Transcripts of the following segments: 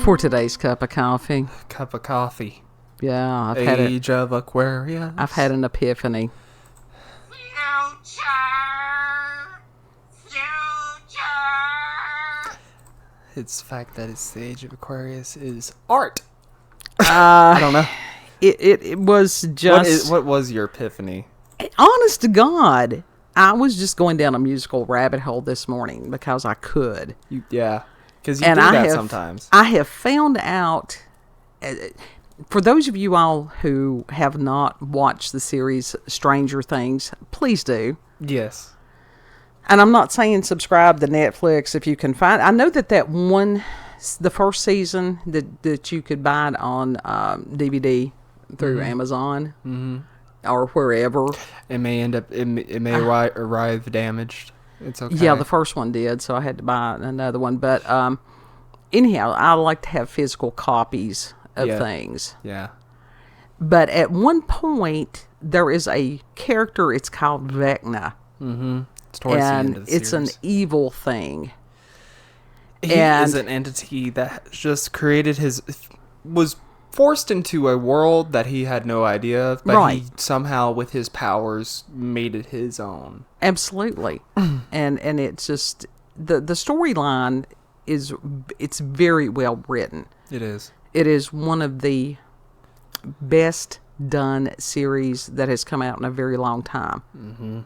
For today's cup of coffee. Cup of coffee. Yeah, Age of Aquarius. I've had an epiphany. It's the fact that it's the age of Aquarius is art. I don't know. It was just... What was your epiphany? Honest to God, I was just going down a musical rabbit hole this morning because I could. Yeah, because you do that sometimes. I have found out... For those of you all who have not watched the series Stranger Things, please do. Yes. And I'm not saying subscribe to Netflix if you can find... I know that one, the first season, that you could buy it on DVD through Amazon or wherever. It may end up... It may arrive damaged. It's okay. Yeah, the first one did, so I had to buy another one. But anyhow, I like to have physical copies of things. Yeah. But at one point, there is a character, it's called ZIXNH. Mm-hmm. It's towards the end of the it's series. an evil thing. He is an entity that just created was forced into a world that he had no idea of, but he somehow, with his powers, made it his own. Absolutely. and it's just, the storyline it's very well written. It is. It is one of the best done series that has come out in a very long time. Mm-hmm.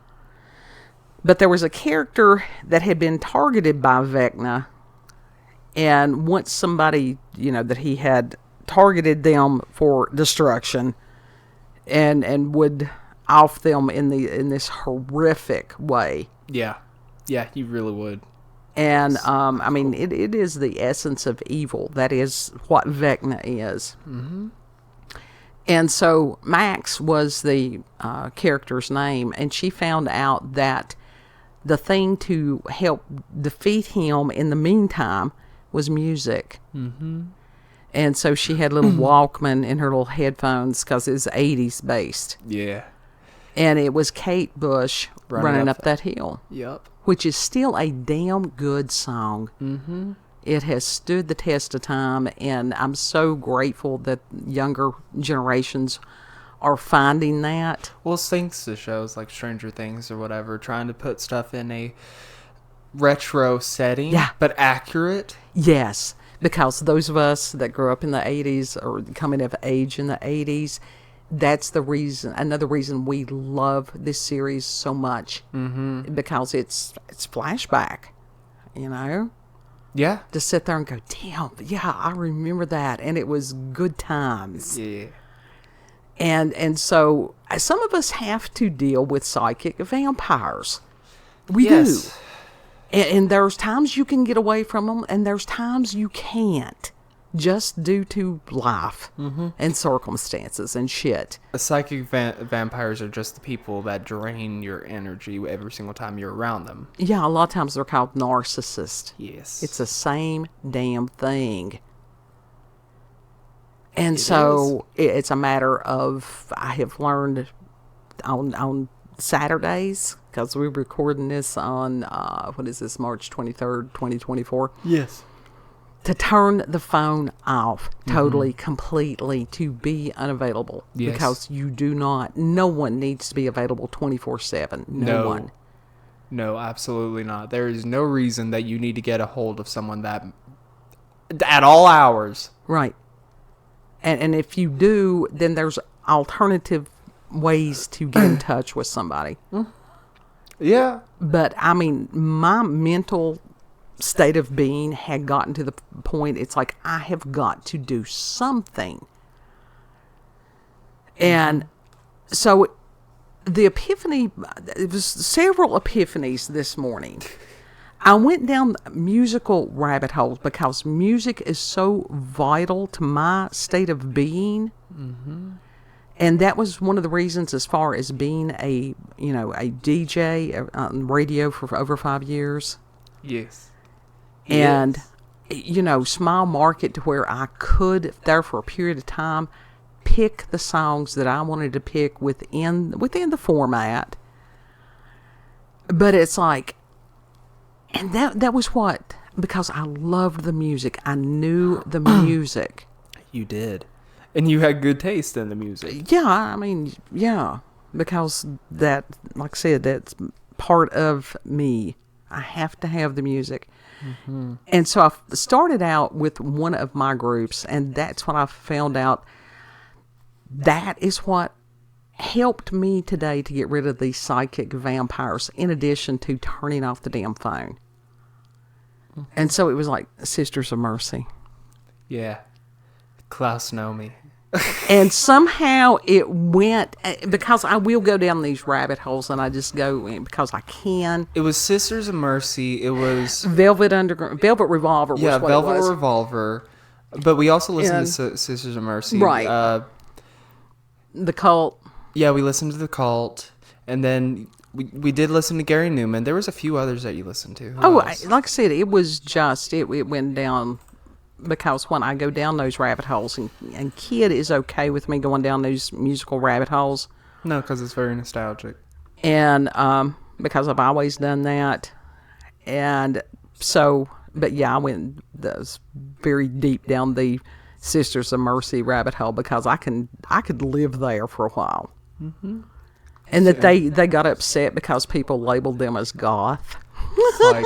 But there was a character that had been targeted by ZIXNH, and once somebody, that he had targeted them for destruction and would off them in this horrific way. Yeah. Yeah, he really would. And, it is the essence of evil. That is what ZIXNH is. Mm-hmm. And so Max was the character's name, and she found out that the thing to help defeat him in the meantime was music. Mm-hmm. And so she had a little Walkman in her little headphones because it was 80s based. Yeah. And it was Kate Bush running up that hill. Yep. Which is still a damn good song. Mm-hmm. It has stood the test of time, and I'm so grateful that younger generations are finding that. Well, thanks to shows like Stranger Things or whatever, trying to put stuff in a retro setting, but accurate. Yes, because those of us that grew up in the 80s or coming of age in the 80s, that's the reason, another reason we love this series so much. Mm-hmm. Because it's flashback, Yeah. To sit there and go, damn, yeah, I remember that, and it was good times. Yeah. And so some of us have to deal with psychic vampires. We do. And there's times you can get away from them, and there's times you can't, just due to life and circumstances and shit. Psychic vampires are just the people that drain your energy every single time you're around them. Yeah, a lot of times they're called narcissists. Yes. It's the same damn thing. And it's a matter of, I have learned on Saturdays, because we're recording this on, March 23rd, 2024? Yes. To turn the phone off totally, completely, to be unavailable. Yes. Because no one needs to be available 24/7. No one. No, absolutely not. There is no reason that you need to get a hold of someone that at all hours. Right. And if you do, then there's alternative ways to get in touch with somebody. Yeah. But, my mental state of being had gotten to the point, it's like, I have got to do something. And so the epiphany, it was several epiphanies this morning. I went down musical rabbit holes because music is so vital to my state of being. Mm-hmm. And that was one of the reasons, as far as being a DJ on radio for over 5 years. Yes. And, small market to where I could, there for a period of time, pick the songs that I wanted to pick within the format. But it's like, and that was what? Because I loved the music. I knew the music. You did. And you had good taste in the music. Yeah, I mean, yeah. Because that, like I said, that's part of me. I have to have the music. Mm-hmm. And so I started out with one of my groups, and that's when I found out that is what helped me today to get rid of these psychic vampires, in addition to turning off the damn phone. Mm-hmm. And so it was like Sisters of Mercy. Yeah. Klaus Nomi. And somehow it went, because I will go down these rabbit holes, and I just go in because I can. It was Sisters of Mercy. It was Velvet Revolver. Yeah, Velvet Revolver. But we also listened to Sisters of Mercy. Right. The Cult. Yeah, we listened to The Cult. And then we did listen to Gary Newman. There was a few others that you listened to. Like I said, it was just, it went down. Because when I go down those rabbit holes, and Kid is okay with me going down those musical rabbit holes. No, because it's very nostalgic. And because I've always done that. And so, but yeah, I went very deep down the Sisters of Mercy rabbit hole because I could live there for a while. Mm-hmm. And that they got upset because people labeled them as goth. Like,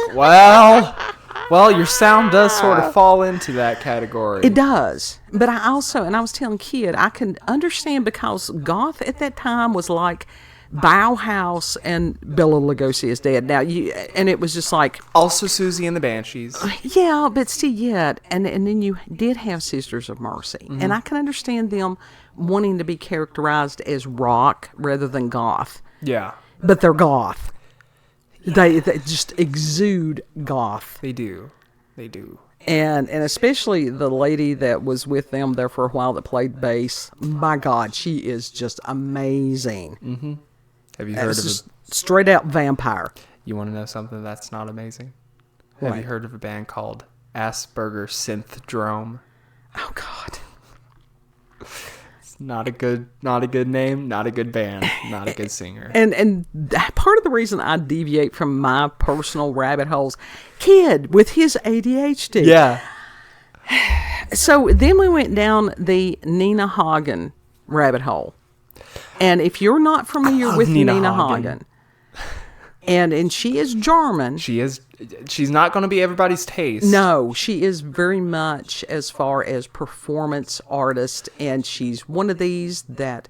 well, your sound does sort of fall into that category. It does. But I was telling Kid, I can understand because goth at that time was like Bauhaus and Bela Lugosi is dead. Now, and it was just like... Also Susie and the Banshees. Yeah, but still yet. And then you did have Sisters of Mercy. Mm-hmm. And I can understand them wanting to be characterized as rock rather than goth. Yeah. But they're goth. They just exude goth. They do. And especially the lady that was with them there for a while that played bass. My God, she is just amazing. Mm-hmm. Have you heard of straight out vampire? You want to know something that's not amazing? What? Have you heard of a band called Asperger Synthdrome? Oh God. Not a good name, not a good band, not a good singer. And part of the reason I deviate from my personal rabbit holes, Kid with his ADHD. Yeah. So then we went down the Nina Hagen rabbit hole. And if you're not familiar with Nina Hagen, and she is German. She's not going to be everybody's taste. No, she is very much as far as performance artist, and she's one of these that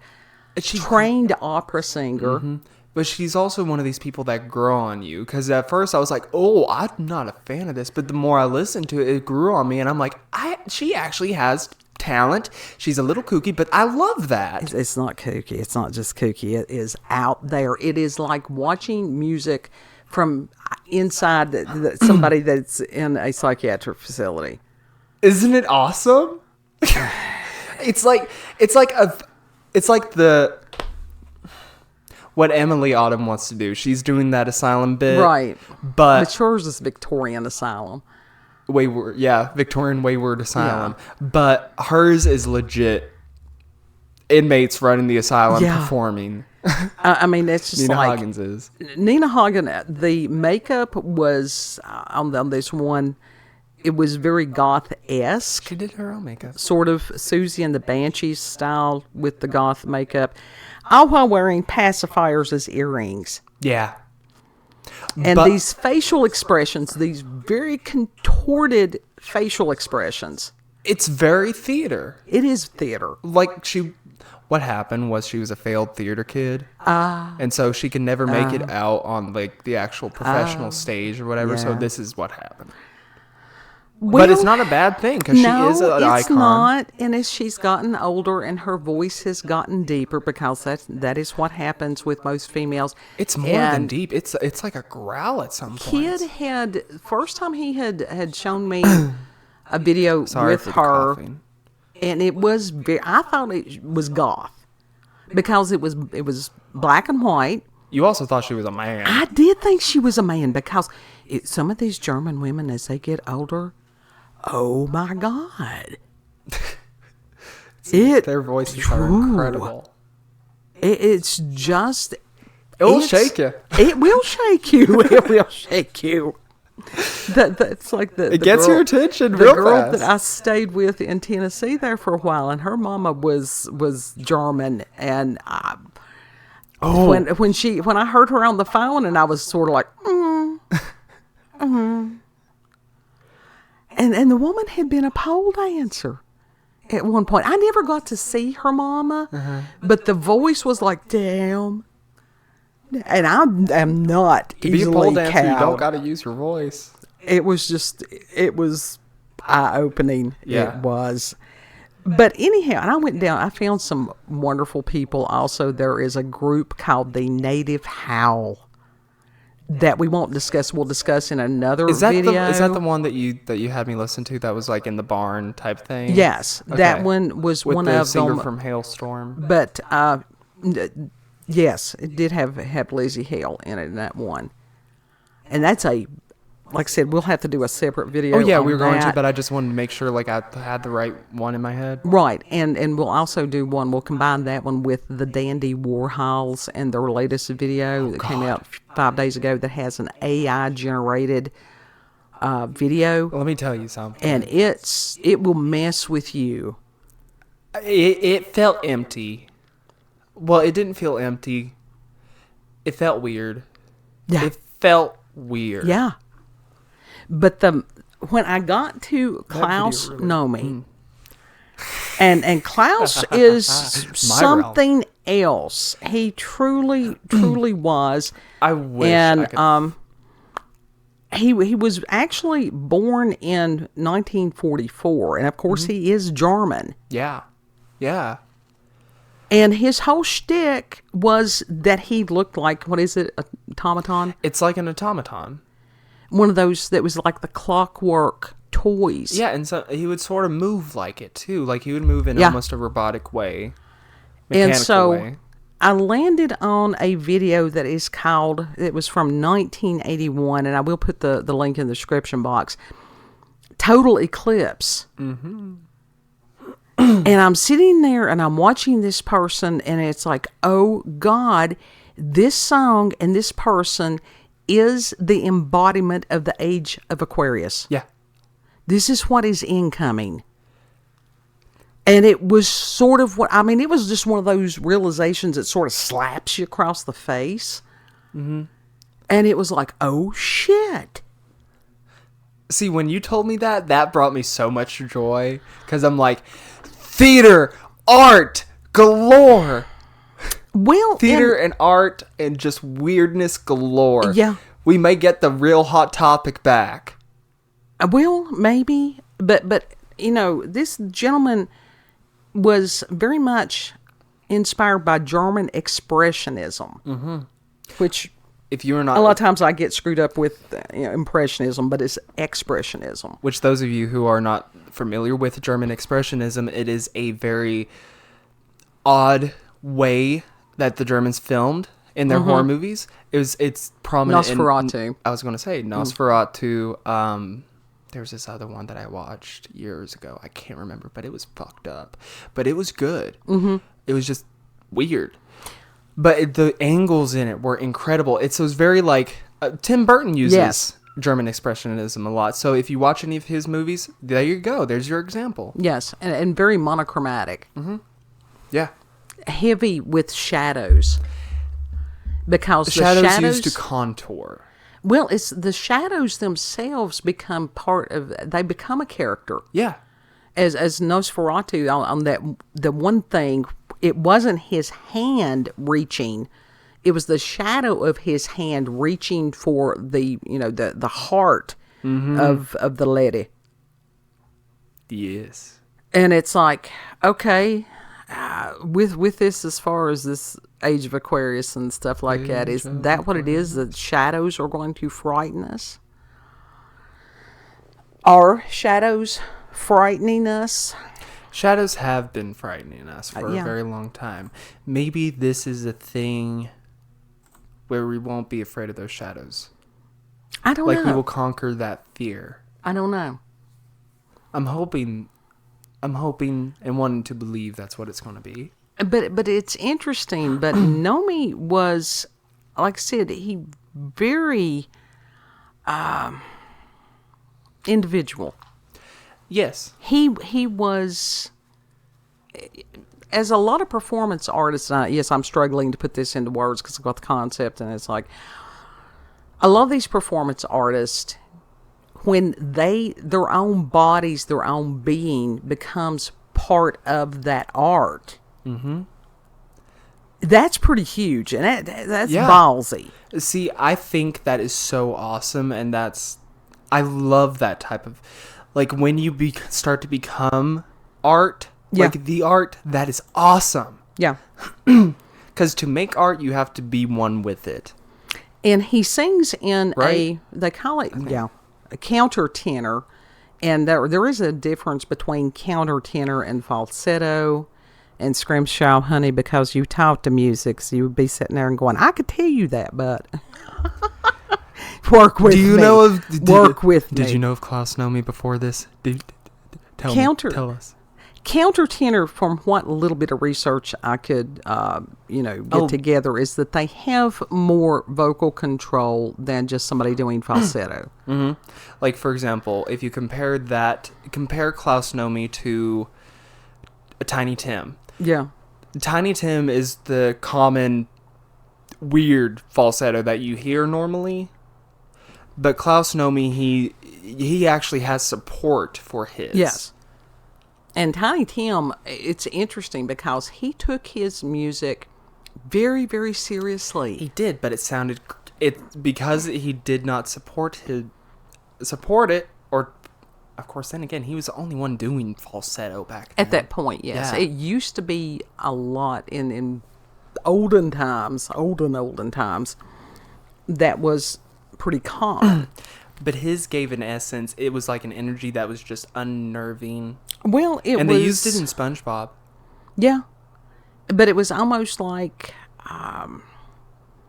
trained opera singer. Mm-hmm. But she's also one of these people that grow on you. Because at first I was like, oh, I'm not a fan of this. But the more I listened to it, it grew on me. And I'm like, she actually has talent. She's a little kooky, but I love that. It's not kooky. It's not just kooky. It is out there. It is like watching music from inside somebody that's in a psychiatric facility. Isn't it awesome? It's like what Emily Autumn wants to do. She's doing that asylum bit. Right. But yours is Victorian asylum. Victorian Wayward Asylum. Yeah. But hers is legit inmates running the asylum performing. I mean, that's just Nina Hagen's is. Nina Hagen, the makeup was, on this one, it was very goth-esque. She did her own makeup. Sort of Susie and the Banshees style with the goth makeup. All while wearing pacifiers as earrings. Yeah. And these facial expressions, these very contorted facial expressions. It's very theater. It is theater. Like what happened was she was a failed theater kid. And so she could never make it out on like the actual professional stage or whatever. Yeah. So this is what happened. Well, but it's not a bad thing because she is an icon. It's not. And as she's gotten older and her voice has gotten deeper, because that is what happens with most females. It's more than deep. It's like a growl at some point. Kid first time he had shown me a video with her, and it was I thought it was goth because it was black and white. You also thought she was a man. I did think she was a man because some of these German women, as they get older, oh my God. Their voices are incredible. It's just... It will shake you. It will shake you. It will shake you. That's like it gets your attention the real girl fast. that I stayed with in Tennessee there for a while, and her mama was German, and when I heard her on the phone, and I was sort of like, and the woman had been a pole dancer at one point. I never got to see her mama, but the voice was like, damn. And I am not to be a easily pole dancer, cowed. you don't got to use your voice. It was eye-opening. Yeah. It was. But anyhow, and I went down, I found some wonderful people. Also, there is a group called the Native Howl that we won't discuss. We'll discuss in another video. Is that the one that you had me listen to that was like in the barn type thing? Yes. Okay. That one was with one the of singer them. from Hailstorm. But, yes, it did have Lizzie Hale in it in that one. And that's like I said, we'll have to do a separate video. Oh yeah, on we were going to, that. but I just wanted to make sure like I had the right one in my head. Right, and we'll also do one. We'll combine that one with the Dandy Warhols and their latest video that came out 5 days ago that has an AI generated video. Let me tell you something. And it will mess with you. It felt empty. Well, it didn't feel empty. It felt weird. Yeah. It felt weird. Yeah. But when I got to Klaus Nomi, and Klaus is something else. He truly was. I wish. And I could... he was actually born in 1944, and of course he is German. Yeah. And his whole shtick was that he looked like, what is it, an automaton? It's like an automaton. One of those that was like the clockwork toys. Yeah, and so he would sort of move like it too. Like he would move in almost a robotic way. And so way. I landed on a video that is called, it was from 1981, and I will put the link in the description box. Total Eclipse. Mm-hmm. And I'm sitting there and I'm watching this person, and it's like, oh God, this song and this person is the embodiment of the age of Aquarius. Yeah. This is what is incoming. And it was sort of it was just one of those realizations that sort of slaps you across the face. Mm-hmm. And it was like, oh shit. See, when you told me that brought me so much joy. Because I'm like, theater, art, galore. Well, theater and art and just weirdness galore. Yeah. We may get the real hot topic back. Well, maybe. But this gentleman was very much inspired by German expressionism. Mm-hmm. Which, if you are not, a lot of times I get screwed up with impressionism, but it's expressionism. Which those of you who are not familiar with German expressionism, it is a very odd way that the Germans filmed in their horror movies. It's prominent Nosferatu. I was going to say Nosferatu. There's this other one that I watched years ago. I can't remember, but it was fucked up. But it was good. Mm-hmm. It was just weird. But the angles in it were incredible. It was very like Tim Burton uses German expressionism a lot. So if you watch any of his movies, there you go. There's your example. Yes, and very monochromatic. Mm-hmm. Yeah. Heavy with shadows. Because the shadows used to contour. Well, it's the shadows themselves become they become a character. Yeah. As Nosferatu on that, the one thing, it wasn't his hand reaching, it was the shadow of his hand reaching for the heart of the lady. Yes. And it's like, okay, with this, as far as this age of Aquarius and stuff like that, is that what it is? The shadows are going to frighten us? Are shadows frightening us? Shadows have been frightening us for a very long time. Maybe this is a thing where we won't be afraid of those shadows. I don't know. Like we will conquer that fear. I don't know. I'm hoping and wanting to believe that's what it's going to be. But it's interesting. But Nomi was, like I said, he very individual. Yes. He was, as a lot of performance artists, yes, I'm struggling to put this into words because I've got the concept, and it's like, I love these performance artists when their own bodies, their own being becomes part of that art. Mm-hmm. That's pretty huge, and that's ballsy. See, I think that is so awesome, and I love that type of, like, when you start to become art, like the art, that is awesome. Yeah. Because to make art, you have to be one with it. And he sings in they call it, a countertenor, and there is a difference between countertenor and falsetto. And Scrimshaw, honey, because you taught the music, so you would be sitting there and going, I could tell you that, but work with me. Work with me. Did you know of Klaus Nomi before this? Tell us. Countertenor, from what little bit of research I could, get together, is that they have more vocal control than just somebody doing falsetto. Mm-hmm. Like, for example, if you compare Klaus Nomi to Tiny Tim. Yeah. Tiny Tim is the common weird falsetto that you hear normally. But Klaus Nomi, he actually has support for his. Yes. And Tiny Tim, it's interesting because he took his music very, very seriously. He did, but because he did not support it, or of course, then again, he was the only one doing falsetto back then. At that point, yes. Yeah. It used to be a lot in olden times, that was pretty common. But his gave an essence. It was like an energy that was just unnerving. Well, they used it in SpongeBob. Yeah. But it was almost like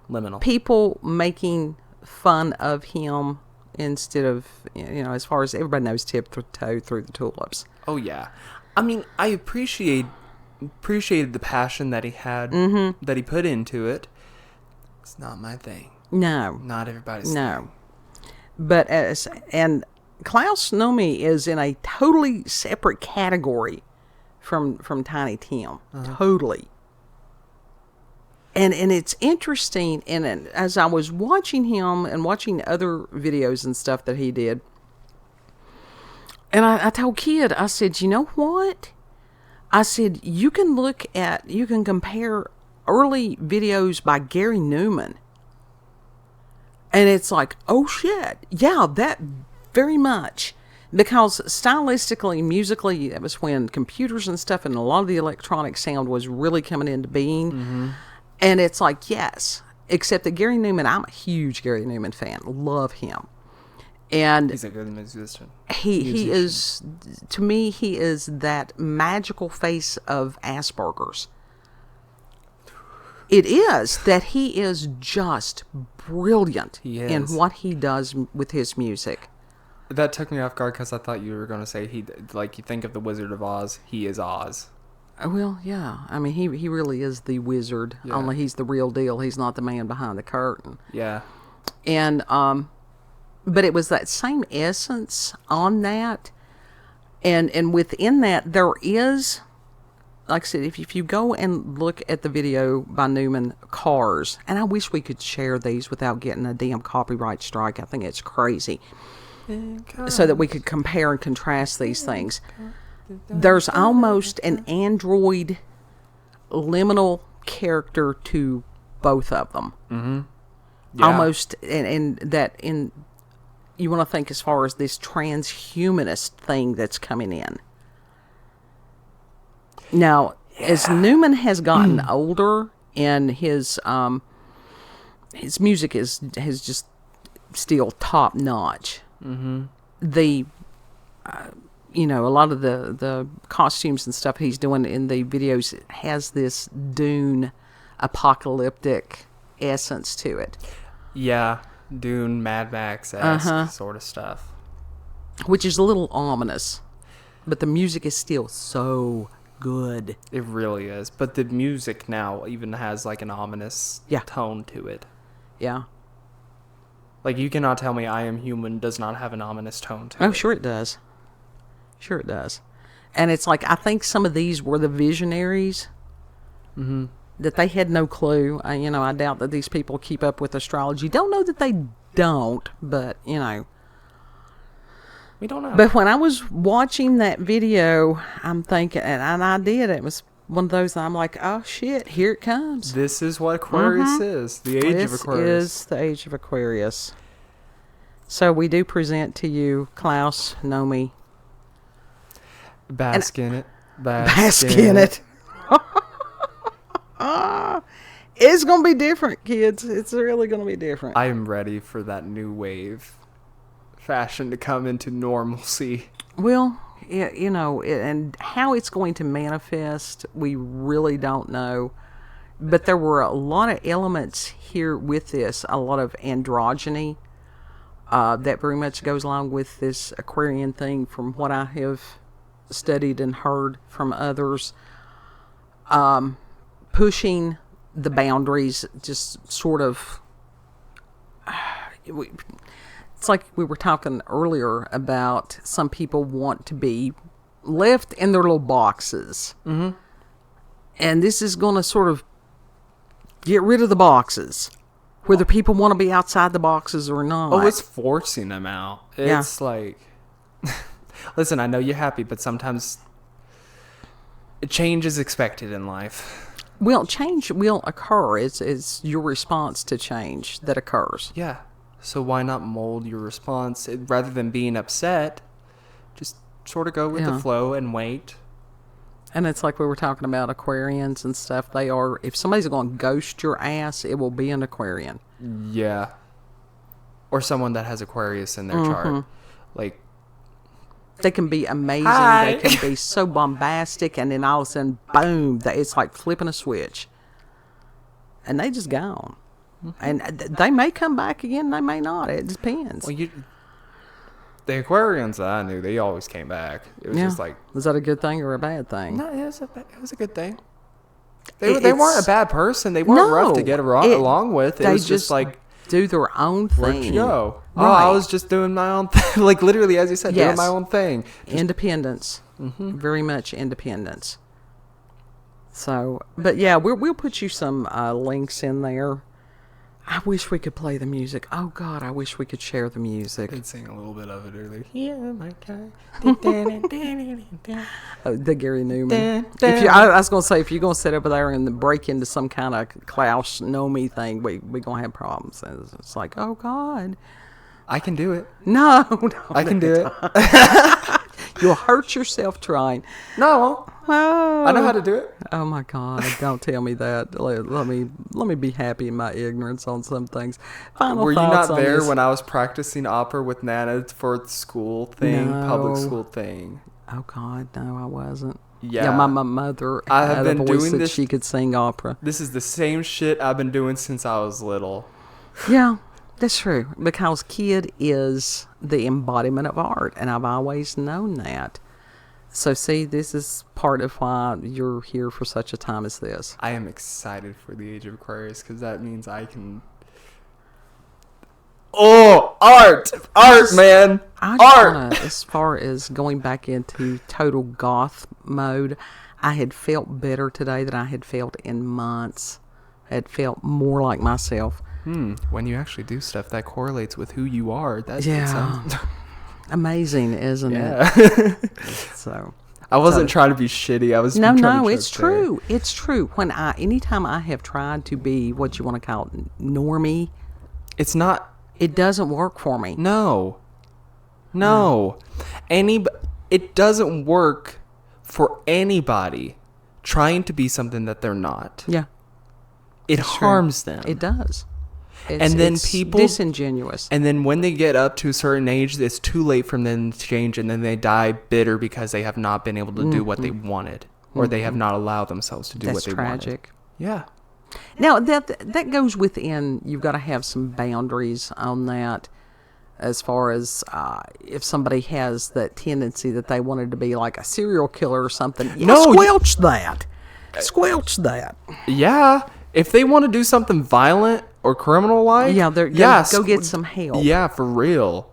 liminal. People making fun of him instead of, as far as everybody knows, tiptoe through the tulips. Oh, yeah. I mean, I appreciated the passion that he had, that he put into it. It's not my thing. No. Not everybody's thing. But and Klaus Nomi is in a totally separate category from Tiny Tim. Totally. And it's interesting, and as I was watching him and watching other videos and stuff that he did, and I told Kid, I said, you know what? I said, you can compare early videos by Gary Newman. And it's like, oh shit, yeah, that very much. Because stylistically, musically, that was when computers and stuff and a lot of the electronic sound was really coming into being. Mm-hmm. And it's like, yes, except that Gary Newman, I'm a huge Gary Newman fan. Love him. And he's a good musician. He is, to me, he is that magical face of Asperger's. It is that he is just brilliant in what he does with his music. That took me off guard because I thought you were going to say you think of the Wizard of Oz, he is Oz. Well, yeah. I mean, he really is the wizard. Yeah. Only he's the real deal. He's not the man behind the curtain. Yeah. And but it was that same essence on that, and within that there is, like I said, if you go and look at the video by Newman, Cars, and I wish we could share these without getting a damn copyright strike. I think it's crazy. So that we could compare and contrast these things. There's almost an android liminal character to both of them. Mm-hmm. Yeah. Almost, and that in, you want to think as far as this transhumanist thing that's coming in. Now, as Newman has gotten older, and his music has just still top notch. Mm-hmm. A lot of the costumes and stuff he's doing in the videos has this Dune apocalyptic essence to it. Yeah, Dune, Mad Max-esque sort of stuff. Which is a little ominous, but the music is still so good. It really is. But the music now even has like an ominous tone to it. Yeah. Like, you cannot tell me I Am Human does not have an ominous tone to it. Oh, sure it does. Sure it does. And it's like, I think some of these were the visionaries. Mm-hmm. That they had no clue. I doubt that these people keep up with astrology. Don't know that they don't, but, We don't know. But when I was watching that video, I'm thinking, and I did, it was one of those that I'm like, oh, shit, here it comes. This is what Aquarius is. The age of Aquarius. This is the age of Aquarius. So we do present to you Klaus Nomi. Bask in it. Bask in it. It's going to be different, kids. It's really going to be different. I am ready for that new wave fashion to come into normalcy. Well, and how it's going to manifest, we really don't know. But there were a lot of elements here with this, a lot of androgyny that very much goes along with this Aquarian thing from what I have studied and heard from others. Pushing the boundaries, just sort of... It's like we were talking earlier about some people want to be left in their little boxes. Mm-hmm. And this is going to sort of get rid of the boxes, whether people want to be outside the boxes or not. Oh, it's forcing them out. It's like, listen, I know you're happy, but sometimes change is expected in life. Well, change will occur. It's your response to change that occurs. Yeah. So why not mold your response? Rather than being upset, just sort of go with the flow and wait. And it's like we were talking about Aquarians and stuff. They are, if somebody's going to ghost your ass, it will be an Aquarian. Yeah. Or someone that has Aquarius in their chart. Like, they can be amazing. Hi. They can be so bombastic, and then all of a sudden, boom, it's like flipping a switch. And they just gone. And they may come back again, they may not. It depends. Well, the Aquarians that I knew, they always came back. It was just like... Was that a good thing or a bad thing? No, it was a good thing. They weren't a bad person. They weren't rough to get along with. It was just like... do their own thing. Where'd you go? Right. Oh, I was just doing my own thing. Like, literally, as you said, doing my own thing. Independence. Very much independence. So, but yeah, we'll put you some links in there. I wish we could play the music. Oh, God, I wish we could share the music. I did sing a little bit of it earlier. Yeah, my God. The Gary Newman. I was going to say, if you're going to sit over there and break into some kind of Klaus Nomi thing, we're going to have problems. It's like, oh, God. I can do it. No. I can do it. You'll hurt yourself trying. No. Oh. I know how to do it. Oh my God! Don't tell me that. Let me be happy in my ignorance on some things. Were you not there when I was practicing opera with Nana for the school thing, public school thing? Oh God, no, I wasn't. Yeah, my mother had a voice that she could sing opera. This is the same shit I've been doing since I was little. Yeah, that's true. Because kid is the embodiment of art, and I've always known that. So see, this is part of why you're here for such a time as this. I am excited for the age of Aquarius because that means I can... Oh, art, man, art. As far as going back into total goth mode, I had felt better today than I had felt in months. I had felt more like myself. When you actually do stuff that correlates with who you are, that's amazing, isn't it? So I wasn't trying to be shitty. I was no. It's true. It's true. Anytime I have tried to be what you want to call it, normie, it's not. It doesn't work for me. No. It doesn't work for anybody trying to be something that they're not. Yeah. It harms them. It does. It's people disingenuous. And then when they get up to a certain age, it's too late for them to change, and then they die bitter because they have not been able to do what they wanted, or they have not allowed themselves to do what they wanted. That's tragic. Yeah. Now that goes within. You've got to have some boundaries on that, as far as if somebody has that tendency that they wanted to be like a serial killer or something. Squelch that. Squelch that. Yeah. If they want to do something violent or criminal-like. Yeah, go get some help. Yeah, for real.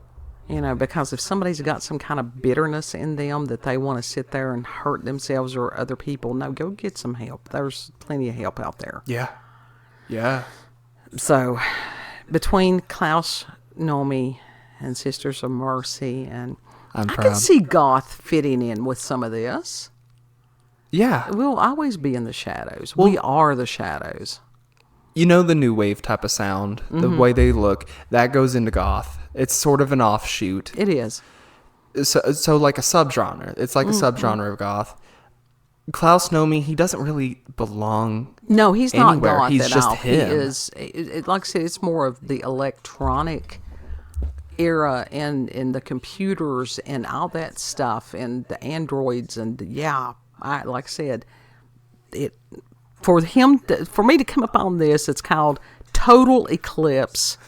Because if somebody's got some kind of bitterness in them that they want to sit there and hurt themselves or other people, no, go get some help. There's plenty of help out there. Yeah. Yeah. So, between Klaus Nomi and Sisters of Mercy, and I can see goth fitting in with some of this. Yeah. We'll always be in the shadows. We are the shadows. The new wave type of sound, the way they look, that goes into goth. It's sort of an offshoot. It is. So like a subgenre. It's like a subgenre of goth. Klaus Nomi, he doesn't really belong. No, he's not goth he's at just all. Him. He is, like I said, it's more of the electronic era and the computers and all that stuff and the androids and like I said, for me to come up on this, it's called Total Eclipse.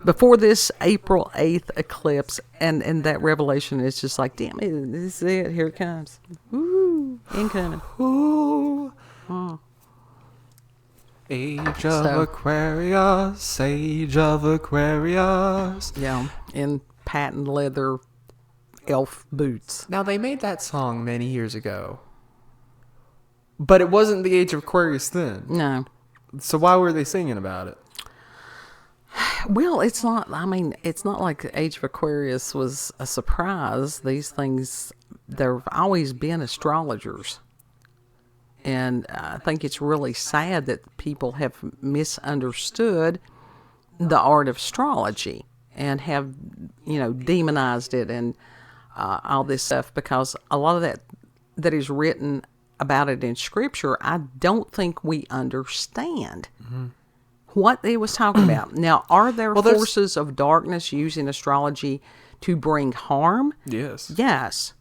Before this April 8th eclipse, and that revelation is just like, damn it, this is it, here it comes. Woo, incoming. Ooh. Age of Aquarius, Age of Aquarius. Yeah, in patent leather elf boots. Now, they made that song many years ago, but it wasn't the Age of Aquarius then. No. So why were they singing about it? Well, it's not like the Age of Aquarius was a surprise. These things, there have always been astrologers. And I think it's really sad that people have misunderstood the art of astrology and have, demonized it and all this stuff, because a lot of that is written about it in Scripture, I don't think we understand. Mm-hmm. What they was talking about. Now, are there forces of darkness using astrology to bring harm? Yes. Yes.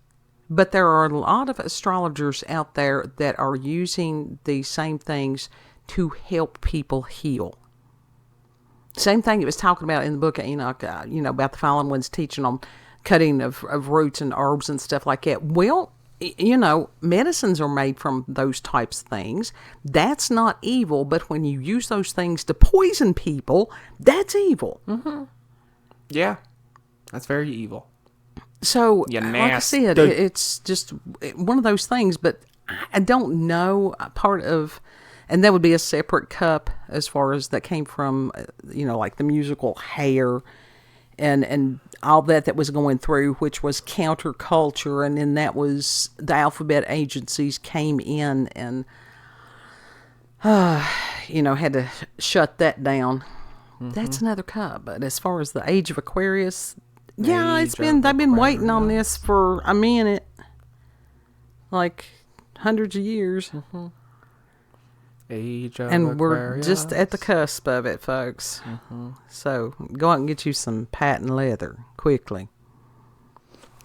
But there are a lot of astrologers out there that are using these same things to help people heal. Same thing it was talking about in the book of Enoch, about the fallen ones teaching on cutting of roots and herbs and stuff like that. Well, medicines are made from those types of things. That's not evil, but when you use those things to poison people, that's evil. Mm-hmm. Yeah, that's very evil. So, like I said, it's just one of those things, but I don't know and that would be a separate cup as far as that came from, like the musical Hair and all that was going through, which was counterculture, and then that was the alphabet agencies came in and, had to shut that down. Mm-hmm. That's another cup. But as far as the Age of Aquarius, they've been waiting on this for a minute, like hundreds of years. Mm-hmm. Age of and Aquarius. We're just at the cusp of it, folks. Mm-hmm. So go out and get you some patent leather quickly.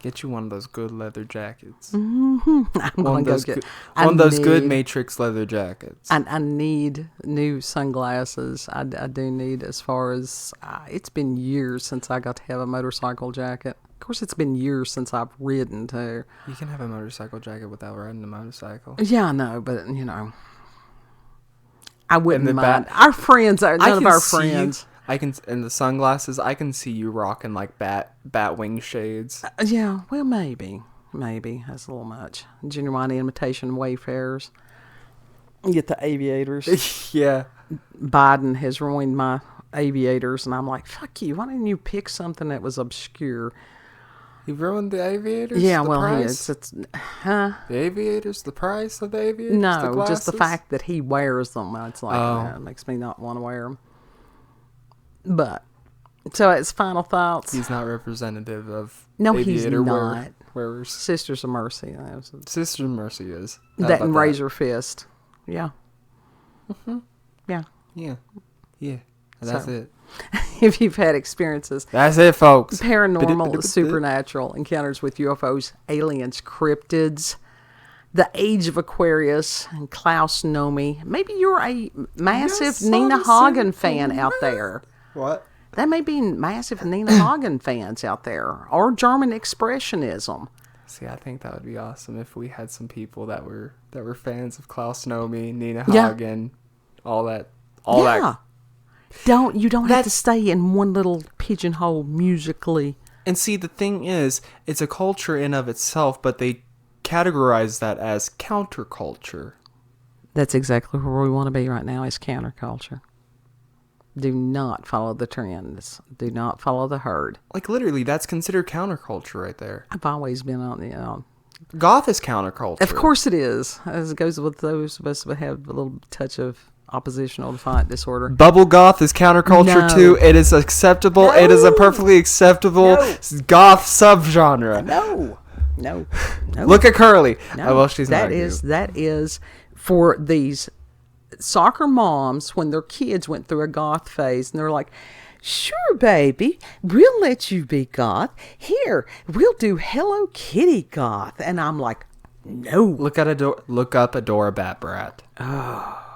Get you one of those good leather jackets. Mm-hmm. I'm going to go get one of those good Matrix leather jackets. I need new sunglasses. I do need, as far as it's been years since I got to have a motorcycle jacket. Of course, it's been years since I've ridden too. You can have a motorcycle jacket without riding a motorcycle. Yeah, I know, but I wouldn't mind. Our friends are none of our friends. In the sunglasses, I can see you rocking like bat wing shades. Yeah, well, maybe that's a little much. Genuine imitation wayfarers. Get the aviators. Yeah. Biden has ruined my aviators, and I'm like, fuck you. Why didn't you pick something that was obscure? He ruined the aviators? Yeah, the well, price? Huh? The aviators? The price of the aviators? No, just the fact that he wears them. It's like, it makes me not want to wear them. But, so it's final thoughts. He's not representative of he's not. Wearers. Sisters of Mercy. Sisters of Mercy is. That and Razor Fist. Yeah. Mm-hmm. Yeah. Yeah. Yeah. That's it. If you've had experiences. That's it, folks. Paranormal, supernatural encounters with UFOs, aliens, cryptids, the Age of Aquarius, and Klaus Nomi. Maybe you're a massive Nina Hagen fan out there. What? That may be massive Nina Hagen fans out there, or German Expressionism. See, I think that would be awesome if we had some people that were fans of Klaus Nomi, Nina Hagen, all that. You don't have to stay in one little pigeonhole musically. And see, the thing is, it's a culture in of itself, but they categorize that as counterculture. That's exactly where we want to be right now, is counterculture. Do not follow the trends. Do not follow the herd. Like, literally, that's considered counterculture right there. I've always been on, Goth is counterculture. Of course it is. As it goes with those of us who have a little touch of oppositional defiant disorder. Bubble goth is counterculture too. It is acceptable. No. It is a perfectly acceptable goth subgenre. No. Look at Curly. No. Oh, well, she's not. That is for these soccer moms when their kids went through a goth phase, and they're like, "Sure, baby, we'll let you be goth. Here, we'll do Hello Kitty goth." And I'm like, no. Look up Adora Bat Brat. Oh.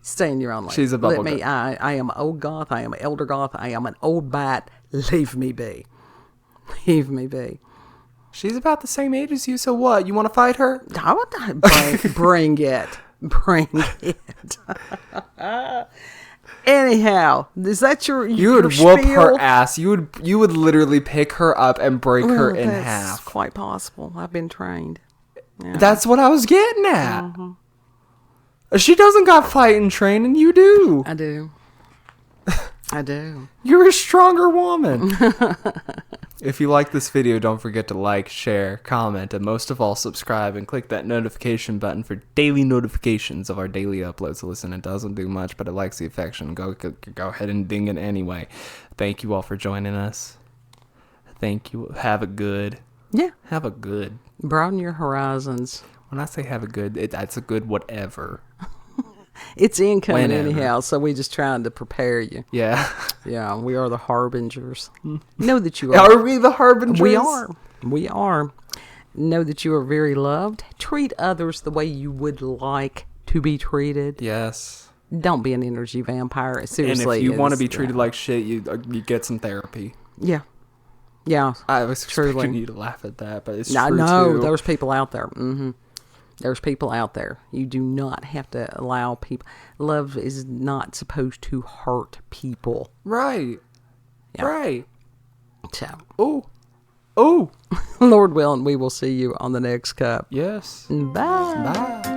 Stay in your own lane. She's a bubble goth. I am old goth. I am elder goth. I am an old bat. Leave me be. Leave me be. She's about the same age as you, so what? You want to fight her? Bring it. Bring it. Anyhow, is that your You would whoop her ass. You would literally pick her up and break her in half. That's quite possible. I've been trained. Yeah. That's what I was getting at. Mm-hmm. She doesn't got fighting training. You do. I do. I do. You're a stronger woman. If you like this video, don't forget to like, share, comment, and most of all, subscribe and click that notification button for daily notifications of our daily uploads. Listen, it doesn't do much, but it likes the affection. Go ahead and ding it anyway. Thank you all for joining us. Thank you. Have a good. Yeah. Have a good. Broaden your horizons. When I say have a good, that's a good whatever. It's incoming anyhow, so we just trying to prepare you. Yeah. Yeah, we are the harbingers. Know that you are. Are we the harbingers? We are. We are. Know that you are very loved. Treat others the way you would like to be treated. Yes. Don't be an energy vampire. Seriously. And if you want to be treated like shit, you get some therapy. Yeah. Yeah. I was expecting you to laugh at that, but it's true too. No, there's people out there. Mm-hmm. There's people out there. You do not have to allow people. Love is not supposed to hurt people. Right. Yeah. Right. So. Oh. Lord willing, we will see you on the next cup. Yes. Bye. Bye.